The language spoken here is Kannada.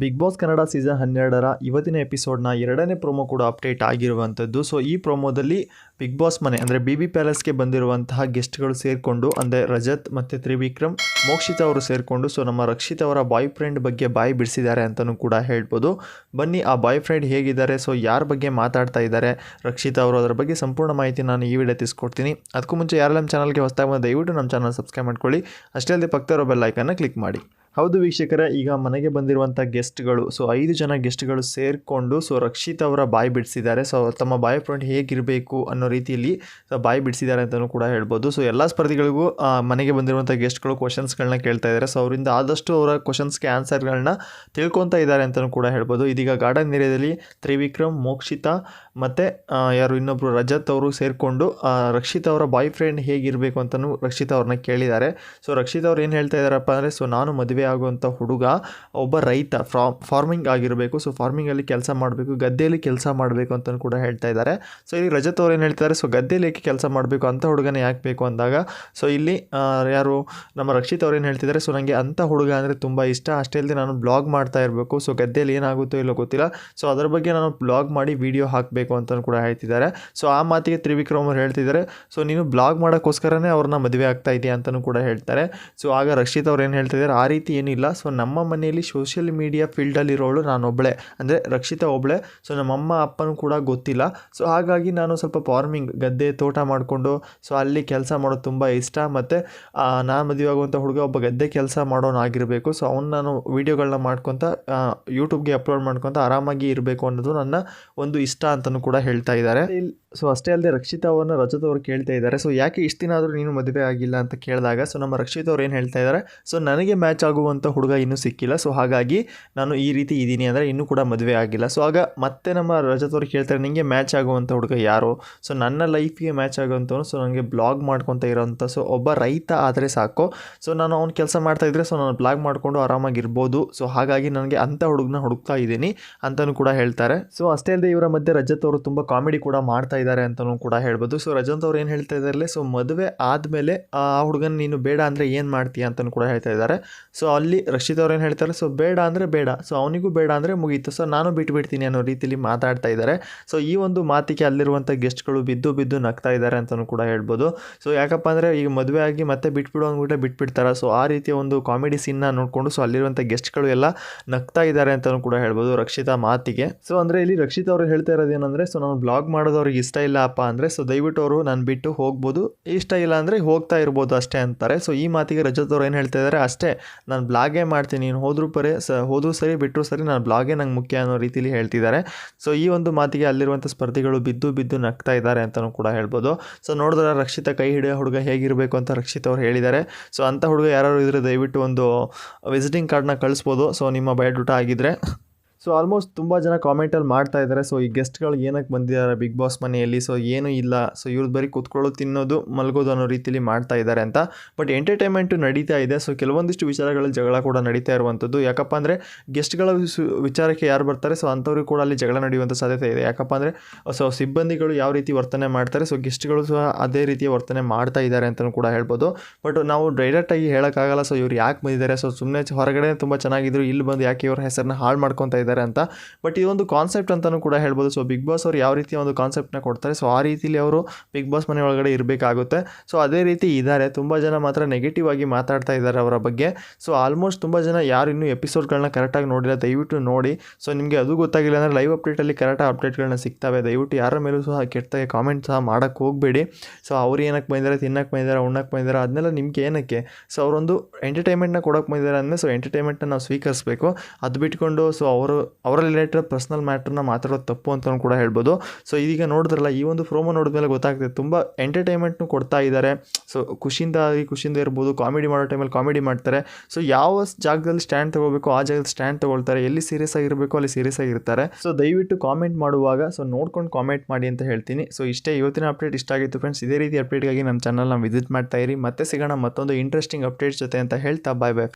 ಬಿಗ್ ಬಾಸ್ ಕನ್ನಡ ಸೀಸನ್ 12ರ ಇವತ್ತಿನ ಎಪಿಸೋಡ್ನ 2ನೇ ಪ್ರೋಮೋ ಕೂಡ ಅಪ್ಡೇಟ್ ಆಗಿರುವಂಥದ್ದು. ಸೊ ಈ ಪ್ರೋಮೋದಲ್ಲಿ ಬಿಗ್ ಬಾಸ್ ಮನೆ ಅಂದರೆ BB ಪ್ಯಾಲೇಸ್ಗೆ ಬಂದಿರುವಂತಹ ಗೆಸ್ಟ್ಗಳು ಸೇರಿಕೊಂಡು, ಅಂದರೆ ರಜತ್ ಮತ್ತು ತ್ರಿವಿಕ್ರಮ್, ಮೋಕ್ಷಿತಾ ಅವರು ಸೇರಿಕೊಂಡು ಸೊ ನಮ್ಮ ರಕ್ಷಿತ್ ಅವರ ಬಾಯ್ ಫ್ರೆಂಡ್ ಬಗ್ಗೆ ಬಾಯಿ ಬಿಡಿಸಿದ್ದಾರೆ ಅಂತಲೂ ಕೂಡ ಹೇಳ್ಬೋದು. ಬನ್ನಿ ಆ ಬಾಯ್ ಫ್ರೆಂಡ್ ಹೇಗಿದ್ದಾರೆ, ಸೊ ಯಾರ ಬಗ್ಗೆ ಮಾತಾಡ್ತಾ ಇದ್ದಾರೆ ರಕ್ಷಿತ್ ಅವರು, ಅದರ ಬಗ್ಗೆ ಸಂಪೂರ್ಣ ಮಾಹಿತಿ ನಾನು ಈ ವಿಡಿಯೋ ತಿಳಿಸ್ಕೊಡ್ತೀನಿ. ಅದಕ್ಕೂ ಮುಂಚೆ ಯಾರೆಲ್ಲ ನಮ್ಮ ಚಾನಲ್ಗೆ ಹೊಸದಾಗಿ ಬಂದು ದಯವಿಟ್ಟು ನಮ್ಮ ಚಾನಲ್ ಸಬ್ಸ್ಕ್ರೈಬ್ ಮಾಡ್ಕೊಳ್ಳಿ. ಅಷ್ಟೇ ಅಲ್ಲದೆ ಪಕ್ಕದ ಇರೋ ಬೆಲ್ ಐಕನ್ನ ಕ್ಲಿಕ್ ಮಾಡಿ. ಹೌದು ವೀಕ್ಷಕರೇ, ಈಗ ಮನೆಗೆ ಬಂದಿರುವಂಥ ಗೆಸ್ಟ್ಗಳು, ಸೊ 5 ಜನ ಗೆಸ್ಟ್ಗಳು ಸೇರಿಕೊಂಡು ಸೊ ರಕ್ಷಿತ್ ಅವರ ಬಾಯಿ ಬಿಡಿಸಿದ್ದಾರೆ. ಸೊ ತಮ್ಮ ಬಾಯ್ ಫ್ರೆಂಡ್ ಹೇಗಿರಬೇಕು ಅನ್ನೋ ರೀತಿಯಲ್ಲಿ ಬಾಯಿ ಬಿಡಿಸಿದ್ದಾರೆ ಅಂತಲೂ ಕೂಡ ಹೇಳ್ಬೋದು. ಸೊ ಎಲ್ಲ ಸ್ಪರ್ಧಿಗಳಿಗೂ ಮನೆಗೆ ಬಂದಿರುವಂಥ ಗೆಸ್ಟ್ಗಳು ಕ್ವಶನ್ಸ್ಗಳನ್ನ ಕೇಳ್ತಾ ಇದ್ದಾರೆ. ಸೊ ಅವರಿಂದ ಆದಷ್ಟು ಅವರ ಕ್ವಶನ್ಸ್ಗೆ ಆನ್ಸರ್ಗಳನ್ನ ತಿಳ್ಕೊತಾ ಇದ್ದಾರೆ ಅಂತಲೂ ಕೂಡ ಹೇಳ್ಬೋದು. ಇದೀಗ ಗಾರ್ಡನ್ ಏರಿಯಾದಲ್ಲಿ ತ್ರಿವಿಕ್ರಮ್, ಮೋಕ್ಷಿತಾ ಮತ್ತು ಯಾರು ಇನ್ನೊಬ್ಬರು ರಜತ್ ಅವರು ಸೇರಿಕೊಂಡು ರಕ್ಷಿತ್ ಅವರ ಬಾಯ್ ಫ್ರೆಂಡ್ ಹೇಗಿರಬೇಕು ಅಂತಲೂ ರಕ್ಷಿತ್ ಅವ್ರನ್ನ ಕೇಳಿದ್ದಾರೆ. ಸೊ ರಕ್ಷಿತ್ ಅವ್ರು ಏನು ಹೇಳ್ತಾ ಇದ್ದಾರಪ್ಪ ಅಂದರೆ, ಸೊ ನಾನು ಮದುವೆ ಆಗುವಂಥ ಹುಡುಗ ಒಬ್ಬ ರೈತ, ಫಾರ್ಮಿಂಗ್ ಆಗಿರಬೇಕು, ಸೊ ಫಾರ್ಮಿಂಗಲ್ಲಿ ಕೆಲಸ ಮಾಡಬೇಕು, ಗದ್ದೆಯಲ್ಲಿ ಕೆಲಸ ಮಾಡಬೇಕು ಅಂತಲೂ ಕೂಡ ಹೇಳ್ತಾ ಇದ್ದಾರೆ. ಸೊ ಇಲ್ಲಿ ರಜತ್ ಅವ್ರು ಏನು ಹೇಳ್ತಾರೆ, ಸೊ ಗದ್ದೆಯಲ್ಲಿ ಏಕೆ ಕೆಲಸ ಮಾಡಬೇಕು, ಅಂಥ ಹುಡುಗನೇ ಯಾಕೆ ಬೇಕು ಅಂದಾಗ, ಸೊ ಇಲ್ಲಿ ಯಾರು ನಮ್ಮ ರಕ್ಷಿತ್ ಅವ್ರು ಏನು ಹೇಳ್ತಿದ್ದಾರೆ, ಸೊ ನನಗೆ ಅಂಥ ಹುಡುಗ ಅಂದರೆ ತುಂಬ ಇಷ್ಟ, ಅಷ್ಟೇ ಅಲ್ಲದೆ ನಾನು ಬ್ಲಾಗ್ ಮಾಡ್ತಾ ಇರಬೇಕು, ಸೊ ಗದ್ದೆಯಲ್ಲಿ ಏನಾಗುತ್ತೋ ಇಲ್ಲೋ ಗೊತ್ತಿಲ್ಲ, ಸೊ ಅದರ ಬಗ್ಗೆ ನಾನು ಬ್ಲಾಗ್ ಮಾಡಿ ವಿಡಿಯೋ ಹಾಕಬೇಕು ಅಂತಲೂ ಕೂಡ ಹೇಳ್ತಿದ್ದಾರೆ. ಸೊ ಆ ಮಾತಿಗೆ ತ್ರಿವಿಕ್ರಮ್ ಅವ್ರು ಹೇಳ್ತಿದ್ದಾರೆ, ಸೊ ನೀನು ಬ್ಲಾಗ್ ಮಾಡೋಕ್ಕೋಸ್ಕರನೇ ಅವ್ರನ್ನ ಮದುವೆ ಆಗ್ತಾ ಇದೆಯಾ ಅಂತಲೂ ಕೂಡ ಹೇಳ್ತಾರೆ. ಸೊ ಆಗ ರಕ್ಷಿತ್ ಅವ್ರು ಏನು ಹೇಳ್ತಿದ್ದಾರೆ, ಆ ರೀತಿ ಏನಿಲ್ಲ, ಸೊ ನಮ್ಮ ಮನೆಯಲ್ಲಿ ಸೋಷಿಯಲ್ ಮೀಡಿಯಾ ಫೀಲ್ಡಲ್ಲಿರೋಳು ನಾನೊಬ್ಬಳೆ, ಅಂದರೆ ರಕ್ಷಿತಾ ಒಬ್ಬಳೆ, ಸೊ ನಮ್ಮಮ್ಮ ಅಪ್ಪನೂ ಕೂಡ ಗೊತ್ತಿಲ್ಲ, ಸೊ ಹಾಗಾಗಿ ನಾನು ಸ್ವಲ್ಪ ಫಾರ್ಮಿಂಗ್, ಗದ್ದೆ ತೋಟ ಮಾಡಿಕೊಂಡು ಸೊ ಅಲ್ಲಿ ಕೆಲಸ ಮಾಡೋದು ತುಂಬ ಇಷ್ಟ, ಮತ್ತು ನಾನು ಮದುವೆ ಆಗುವಂಥ ಹುಡುಗ ಒಬ್ಬ ಗದ್ದೆ ಕೆಲಸ ಮಾಡೋನಾಗಿರಬೇಕು, ಸೊ ಅವ್ನು ನಾನು ವೀಡಿಯೋಗಳನ್ನ ಮಾಡ್ಕೊತ ಯೂಟ್ಯೂಬ್ಗೆ ಅಪ್ಲೋಡ್ ಮಾಡ್ಕೊತ ಆರಾಮಾಗಿ ಇರಬೇಕು ಅನ್ನೋದು ನನ್ನ ಒಂದು ಇಷ್ಟ ಅಂತಲೂ ಕೂಡ ಹೇಳ್ತಾ ಇದ್ದಾರೆ. ಸೊ ಅಷ್ಟೇ ಅಲ್ಲದೆ ರಕ್ಷಿತಾ ಅವ್ರನ್ನ ರಜತ್ ಅವರು ಕೇಳ್ತಾ ಇದ್ದಾರೆ, ಸೊ ಯಾಕೆ ಇಷ್ಟು ದಿನ ಆದರೂ ನೀನು ಮದುವೆ ಆಗಿಲ್ಲ ಅಂತ ಕೇಳಿದಾಗ, ಸೊ ನಮ್ಮ ರಕ್ಷಿತ್ ಅವ್ರು ಏನು ಹೇಳ್ತಾ ಇದ್ದಾರೆ, ಸೊ ನನಗೆ ಮ್ಯಾಚ್ ಆಗುವಂಥ ಹುಡುಗ ಇನ್ನೂ ಸಿಕ್ಕಿಲ್ಲ, ಸೊ ಹಾಗಾಗಿ ನಾನು ಈ ರೀತಿ ಇದ್ದೀನಿ, ಅಂದರೆ ಇನ್ನೂ ಕೂಡ ಮದುವೆ ಆಗಿಲ್ಲ. ಸೊ ಆಗ ಮತ್ತೆ ನಮ್ಮ ರಜತ್ ಅವ್ರು ಕೇಳ್ತಾರೆ, ನಿಮಗೆ ಮ್ಯಾಚ್ ಆಗುವಂಥ ಹುಡುಗ ಯಾರು, ಸೊ ನನ್ನ ಲೈಫಿಗೆ ಮ್ಯಾಚ್ ಆಗುವಂಥವ್ನು, ಸೊ ನನಗೆ ಬ್ಲಾಗ್ ಮಾಡ್ಕೊತ ಇರೋಂಥ, ಸೊ ಒಬ್ಬ ರೈತ ಆದರೆ ಸಾಕು, ಸೊ ನಾನು ಅವ್ನು ಕೆಲಸ ಮಾಡ್ತಾಯಿದ್ರೆ ಸೊ ನಾನು ಬ್ಲಾಗ್ ಮಾಡಿಕೊಂಡು ಆರಾಮಾಗಿರ್ಬೋದು, ಸೊ ಹಾಗಾಗಿ ನನಗೆ ಅಂಥ ಹುಡುಗನ ಹುಡುಕ್ತಾ ಇದ್ದೀನಿ ಅಂತಲೂ ಕೂಡ ಹೇಳ್ತಾರೆ. ಸೊ ಅಷ್ಟೇ ಅಲ್ಲದೆ ಇವರ ಮಧ್ಯೆ ರಜತ್ ಅವರು ತುಂಬ ಕಾಮಿಡಿ ಕೂಡ ಮಾಡ್ತಾ ಇದ್ದಾರೆ ಅಂತಲೂ ಕೂಡ ಹೇಳ್ಬೋದು. ಸೊ ರಜತ್ ಅವ್ರು ಏನು ಹೇಳ್ತಾ ಇದ್ದಾರೆ, ಸೊ ಮದುವೆ ಆದಮೇಲೆ ಆ ಹುಡುಗನ ನೀನು ಬೇಡ ಅಂದರೆ ಏನು ಮಾಡ್ತೀಯ ಅಂತಲೂ ಕೂಡ ಹೇಳ್ತಾ ಇದ್ದಾರೆ. ಸೊ ಅಲ್ಲಿ ರಕ್ಷಿತ್ ಅವ್ರು ಏನು ಹೇಳ್ತಾರೆ, ಸೊ ಬೇಡ ಅಂದರೆ ಬೇಡ, ಸೊ ಅವನಿಗೂ ಬೇಡ ಅಂದರೆ ಮುಗೀತು, ಸೊ ನಾನು ಬಿಟ್ಬಿಡ್ತೀನಿ ಅನ್ನೋ ರೀತಿಯಲ್ಲಿ ಮಾತಾಡ್ತಾ ಇದ್ದಾರೆ. ಸೊ ಈ ಒಂದು ಮಾತಿಗೆ ಅಲ್ಲಿರುವಂಥ ಗೆಸ್ಟ್ಗಳು ಬಿದ್ದು ಬಿದ್ದು ನಗ್ತಾ ಇದ್ದಾರೆ ಅಂತಲೂ ಕೂಡ ಹೇಳ್ಬೋದು. ಸೊ ಯಾಕಪ್ಪ ಅಂದರೆ ಈಗ ಮದುವೆ ಆಗಿ ಮತ್ತೆ ಬಿಟ್ಬಿಡೋ ಅಂದ್ಬಿಟ್ಟೆ ಬಿಟ್ಬಿಡ್ತಾರೆ, ಸೊ ಆ ರೀತಿಯ ಒಂದು ಕಾಮಿಡಿ ಸೀನ್ನ ನೋಡಿಕೊಂಡು ಸೊ ಅಲ್ಲಿರುವಂಥ ಗೆಸ್ಟ್ಗಳು ಎಲ್ಲ ನಗ್ತಾ ಇದ್ದಾರೆ ಅಂತಲೂ ಕೂಡ ಹೇಳ್ಬೋದು ರಕ್ಷಿತಾ ಮಾತಿಗೆ. ಸೊ ಅಂದರೆ ಇಲ್ಲಿ ರಕ್ಷಿತ್ ಅವರು ಹೇಳ್ತಾ ಇರೋದು ಏನಂದರೆ, ಸೊ ನಾನು ಬ್ಲಾಗ್ ಮಾಡೋದು ಅವ್ರಿಗೆ ಇಷ್ಟ ಇಲ್ಲ ಅಪ್ಪ ಅಂದರೆ, ಸೊ ದಯವಿಟ್ಟು ಅವರು ನಾನು ಬಿಟ್ಟು ಹೋಗ್ಬೋದು, ಇಷ್ಟ ಇಲ್ಲ ಅಂದರೆ ಹೋಗ್ತಾ ಇರ್ಬೋದು ಅಷ್ಟೇ ಅಂತಾರೆ. ಸೊ ಈ ಮಾತಿಗೆ ರಜತ್ ಅವ್ರು ಏನು ಹೇಳ್ತಾ ಇದ್ದಾರೆ, ಅಷ್ಟೇ ನಾನು ಬ್ಲಾಗೇ ಮಾಡ್ತೀನಿ, ನೀನು ಹೋದ್ರೂ ಸರಿ ಬಿಟ್ಟರು ಸರಿ, ನಾನು ಬ್ಲಾಗೇ ನಂಗೆ ಮುಖ್ಯ ಅನ್ನೋ ರೀತಿಯಲ್ಲಿ ಹೇಳ್ತಿದ್ದಾರೆ. ಸೊ ಈ ಒಂದು ಮಾತಿಗೆ ಅಲ್ಲಿರುವಂಥ ಸ್ಪರ್ಧಿಗಳು ಬಿದ್ದು ಬಿದ್ದು ನಗ್ತಾ ಇದ್ದಾರೆ ಅಂತಲೂ ಕೂಡ ಹೇಳ್ಬೋದು. ಸೊ ನೋಡಿದ್ರೆ ರಕ್ಷಿತಾ ಕೈ ಹಿಡಿಯೋ ಹುಡುಗ ಹೇಗಿರಬೇಕು ಅಂತ ರಕ್ಷಿತ್ ಅವ್ರು ಹೇಳಿದ್ದಾರೆ. ಸೊ ಅಂಥ ಹುಡುಗ ಯಾರು ಇದ್ದರೆ ದಯವಿಟ್ಟು ಒಂದು ವಿಸಿಟಿಂಗ್ ಕಾರ್ಡ್ನ ಕಳಿಸ್ಬೋದು, ಸೊ ನಿಮ್ಮ ಬಯೋಡೇಟಾ ಆಗಿದ್ದರೆ. ಸೊ ಆಲ್ಮೋಸ್ಟ್ ತುಂಬ ಜನ ಕಾಮೆಂಟಲ್ಲಿ ಮಾಡ್ತಾ ಇದ್ದಾರೆ, ಸೊ ಈ ಗೆಸ್ಟ್ಗಳು ಏನಕ್ಕೆ ಬಂದಿದ್ದಾರೆ ಬಿಗ್ ಬಾಸ್ ಮನೆಯಲ್ಲಿ, ಸೊ ಏನೂ ಇಲ್ಲ, ಸೊ ಇವ್ರು ಬರೀ ಕೂತ್ಕೊಳ್ಳೋದು, ತಿನ್ನೋದು, ಮಲಗೋದು ಅನ್ನೋ ರೀತಿಯಲ್ಲಿ ಮಾಡ್ತಾ ಇದ್ದಾರೆ ಅಂತ. ಬಟ್ ಎಂಟರ್ಟೈನ್ಮೆಂಟು ನಡೀತಾ ಇದೆ. ಸೊ ಕೆಲವೊಂದಿಷ್ಟು ವಿಚಾರಗಳಲ್ಲಿ ಜಗಳ ಕೂಡ ನಡೀತಾ ಇರುವಂಥದ್ದು. ಯಾಕಪ್ಪ ಅಂದರೆ ಗೆಸ್ಟ್ಗಳ ವಿಚಾರಕ್ಕೆ ಯಾರು ಬರ್ತಾರೆ, ಸೊ ಅಂಥವ್ರಿಗೆ ಕೂಡ ಅಲ್ಲಿ ಜಗಳ ನಡೆಯುವಂಥ ಸಾಧ್ಯತೆ ಇದೆ. ಯಾಕಪ್ಪ ಅಂದರೆ ಸೊ ಸಿಬ್ಬಂದಿಗಳು ಯಾವ ರೀತಿ ವರ್ತನೆ ಮಾಡ್ತಾರೆ, ಸೊ ಗೆಸ್ಟ್ಗಳು ಸಹ ಅದೇ ರೀತಿಯ ವರ್ತನೆ ಮಾಡ್ತಾ ಇದ್ದಾರೆ ಅಂತಲೂ ಕೂಡ ಹೇಳ್ಬೋದು. ಬಟ್ ನಾವು ಡೈರೆಕ್ಟಾಗಿ ಹೇಳೋಕ್ಕಾಗಲ್ಲ, ಸೊ ಇವ್ರು ಯಾಕೆ ಬಂದಿದ್ದಾರೆ, ಸೊ ಸುಮ್ಮನೆ ಹೊರಗಡೆ ತುಂಬ ಚೆನ್ನಾಗಿದ್ರು, ಇಲ್ಲಿ ಬಂದು ಯಾಕೆ ಇವ್ರ ಹೆಸರನ್ನ ಹಾಳು ಮಾಡ್ಕೊತಾ ಇದ್ದಾರೆ ಅಂತ. ಬಟ್ ಇದೊಂದು ಕಾನ್ಸೆಪ್ಟ್ ಅಂತಲೂ ಕೂಡ ಹೇಳ್ಬೋದು. ಸೊ ಬಿಗ್ ಬಾಸ್ ಅವರು ಯಾವ ರೀತಿಯ ಒಂದು ಕಾನ್ಸೆಪ್ಟ್ನ ಕೊಡ್ತಾರೆ, ಸೊ ಆ ರೀತಿಯಲ್ಲಿ ಅವರು ಬಿಗ್ ಬಾಸ್ ಮನೆ ಒಳಗಡೆ ಇರಬೇಕಾಗುತ್ತೆ. ಸೊ ಅದೇ ರೀತಿ ಇದ್ದಾರೆ. ತುಂಬ ಜನ ಮಾತ್ರ ನೆಗೆಟಿವ್ ಆಗಿ ಮಾತಾಡ್ತಾ ಇದ್ದಾರೆ ಅವರ ಬಗ್ಗೆ. ಸೊ ಆಲ್ಮೋಸ್ಟ್ ತುಂಬ ಜನ ಯಾರು ಇನ್ನೂ ಎಪಿಸೋಡ್ಗಳನ್ನ ಕರೆಕ್ಟಾಗಿ ನೋಡಿಲ್ಲ, ದಯವಿಟ್ಟು ನೋಡಿ. ಸೊ ನಿಮಗೆ ಅದು ಗೊತ್ತಾಗಿಲ್ಲ ಅಂದರೆ ಲೈವ್ ಅಪ್ಡೇಟಲ್ಲಿ ಕರೆಕ್ಟಾಗಿ ಅಪ್ಡೇಟ್ಗಳನ್ನ ಸಿಗ್ತವೆ. ದಯವಿಟ್ಟು ಯಾರ ಮೇಲೂ ಸಹ ಕೆಟ್ಟದಾಗಿ ಕಾಮೆಂಟ್ ಸಹ ಮಾಡೋಕ್ಕೆ ಹೋಗಬೇಡಿ. ಸೊ ಅವ್ರು ಏನಕ್ಕೆ ಬಂದಿದ್ದಾರೆ, ತಿನ್ನಕ್ಕೆ ಬಂದಿದ್ದಾರೆ, ಉಣ್ಣಕ್ಕೆ ಬಂದಿದ್ದಾರೆ, ಅದನ್ನೆಲ್ಲ ನಿಮ್ಗೆ ಏನಕ್ಕೆ, ಸೊ ಅವರೊಂದು ಎಂಟರ್ಟೈನ್ಮೆಂಟ್ನ ಕೊಡೋಕ್ಕೆ ಬಂದಿದ್ದಾರೆ ಅಂದರೆ ಸೊ ಎಂಟರ್ಟೈನ್ಮೆಂಟ್ನ ನಾವು ಸ್ವೀಕರಿಸಬೇಕು. ಅದು ಬಿಟ್ಕೊಂಡು ಸೊ ಅವರ ರಿಲೇಟೆಡ್ ಪರ್ಸ್ನಲ್ ಮ್ಯಾಟ್ರನ್ನ ಮಾತಾಡೋದು ತಪ್ಪು ಅಂತಲೂ ಕೂಡ ಹೇಳ್ಬೋದು. ಸೊ ಇದೀಗ ನೋಡಿದ್ರಲ್ಲ, ಈ ಒಂದು ಪ್ರೋಮೋ ನೋಡಿದ್ಮೇಲೆ ಗೊತ್ತಾಗ್ತದೆ, ತುಂಬ ಎಂಟರ್ಟೈನ್ಮೆಂಟ್ನು ಕೊಡ್ತಾ ಇದ್ದಾರೆ. ಸೊ ಖುಷಿಯಿಂದ ಇರ್ಬೋದು, ಕಾಮಿಡಿ ಮಾಡೋ ಟೈಮಲ್ಲಿ ಕಾಮಿಡಿ ಮಾಡ್ತಾರೆ. ಸೊ ಯಾವ ಜಾಗದಲ್ಲಿ ಸ್ಟ್ಯಾಂಡ್ ತೊಗೋಬೇಕು ಆ ಜಾಗದಲ್ಲಿ ಸ್ಟ್ಯಾಂಡ್ ತೊಗೊಳ್ತಾರೆ, ಎಲ್ಲಿ ಸೀರಿಯಸ್ ಆಗಿರಬೇಕು ಅಲ್ಲಿ ಸೀರಿಯಸ್ ಆಗಿರ್ತಾರೆ. ಸೊ ದಯವಿಟ್ಟು ಕಾಮೆಂಟ್ ಮಾಡುವಾಗ ಸೊ ನೋಡ್ಕೊಂಡು ಕಾಮೆಂಟ್ ಮಾಡಿ ಅಂತ ಹೇಳ್ತೀನಿ. ಸೊ ಇಷ್ಟೇ ಇವತ್ತಿನ ಅಪ್ಡೇಟ್. ಇಷ್ಟ ಆಗಿತ್ತು ಫ್ರೆಂಡ್ಸ್. ಇದೇ ರೀತಿ ಅಪ್ಡೇಟ್ಗಾಗಿ ನಮ್ಮ ಚಾನಲ್ನ ವಿಸಿಟ್ ಮಾಡ್ತಾ ಇರಿ. ಮತ್ತೆ ಸಿಗೋಣ ಮತ್ತೊಂದು ಇಂಟ್ರೆಸ್ಟಿಂಗ್ ಅಪ್ಡೇಟ್ಸ್ ಜೊತೆ ಅಂತ ಹೇಳ್ತಾ ಬಾಯ್ ಬಾಯ್.